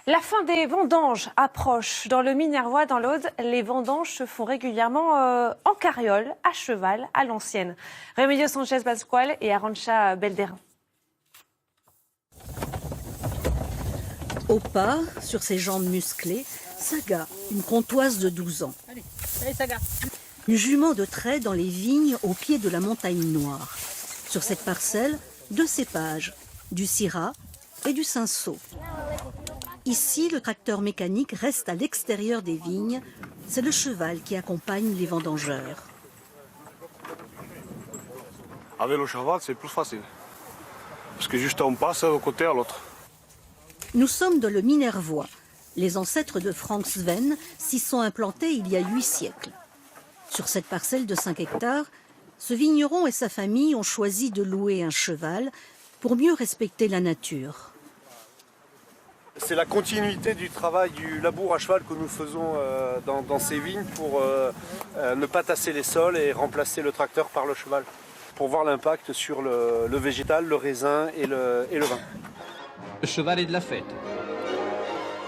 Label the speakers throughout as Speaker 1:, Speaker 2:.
Speaker 1: La fin des vendanges approche. Dans le Minervois, dans l'Aude, les vendanges se font régulièrement en carriole, à cheval, à l'ancienne. Remedios Sánchez-Pascual et Arantxa Belderin.
Speaker 2: Au pas, sur ses jambes musclées, Saga, une comtoise de 12 ans.
Speaker 3: Allez Saga.
Speaker 2: Une jument de trait dans les vignes au pied de la montagne noire. Sur cette parcelle, 2 cépages, du Syrah et du Cinsault. Ici, le tracteur mécanique reste à l'extérieur des vignes. C'est le cheval qui accompagne les vendangeurs.
Speaker 4: Avec le cheval, c'est plus facile. Parce que juste on passe d'un côté à l'autre.
Speaker 2: Nous sommes dans le Minervois. Les ancêtres de Frank Sven s'y sont implantés il y a 8 siècles. Sur cette parcelle de 5 hectares, ce vigneron et sa famille ont choisi de louer un cheval pour mieux respecter la nature.
Speaker 5: C'est la continuité du travail du labour à cheval que nous faisons dans ces vignes pour ne pas tasser les sols et remplacer le tracteur par le cheval. Pour voir l'impact sur le végétal, le raisin et le vin.
Speaker 6: Le cheval est de la fête.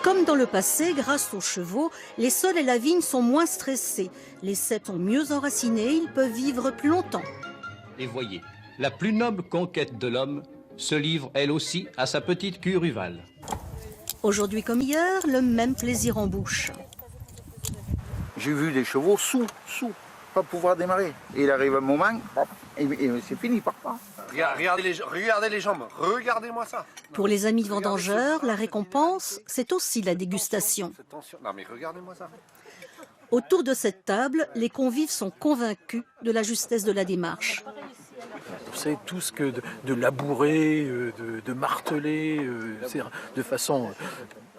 Speaker 2: Comme dans le passé, grâce aux chevaux, les sols et la vigne sont moins stressés. Les cèpes sont mieux enracinés, ils peuvent vivre plus longtemps.
Speaker 6: Et voyez, la plus noble conquête de l'homme se livre elle aussi à sa petite curruvale.
Speaker 2: Aujourd'hui comme hier, le même plaisir en bouche.
Speaker 7: J'ai vu les chevaux sous, pas pouvoir démarrer. Et il arrive un moment, hop, et c'est fini, par pas.
Speaker 5: Regardez les jambes, regardez-moi ça.
Speaker 2: Pour les amis vendangeurs, la récompense, c'est aussi la dégustation.
Speaker 5: Non mais regardez-moi ça.
Speaker 2: Autour de cette table, les convives sont convaincus de la justesse de la démarche.
Speaker 8: Vous savez, tout ce que de labourer, de marteler, de façon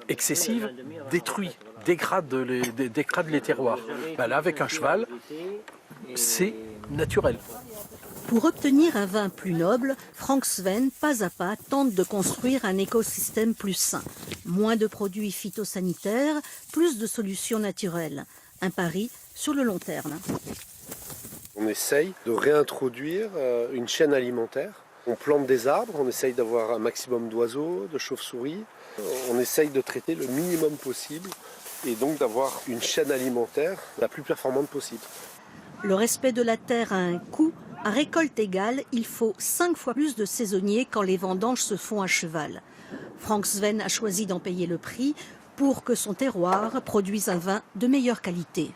Speaker 8: excessive, détruit, dégrade les terroirs. Ben là, avec un cheval, c'est naturel.
Speaker 2: Pour obtenir un vin plus noble, Frank Sven, pas à pas, tente de construire un écosystème plus sain. Moins de produits phytosanitaires, plus de solutions naturelles. Un pari sur le long terme.
Speaker 5: On essaye de réintroduire une chaîne alimentaire. On plante des arbres, on essaye d'avoir un maximum d'oiseaux, de chauves-souris. On essaye de traiter le minimum possible et donc d'avoir une chaîne alimentaire la plus performante possible.
Speaker 2: Le respect de la terre a un coût. À récolte égale, il faut 5 fois plus de saisonniers quand les vendanges se font à cheval. Frank Sven a choisi d'en payer le prix pour que son terroir produise un vin de meilleure qualité.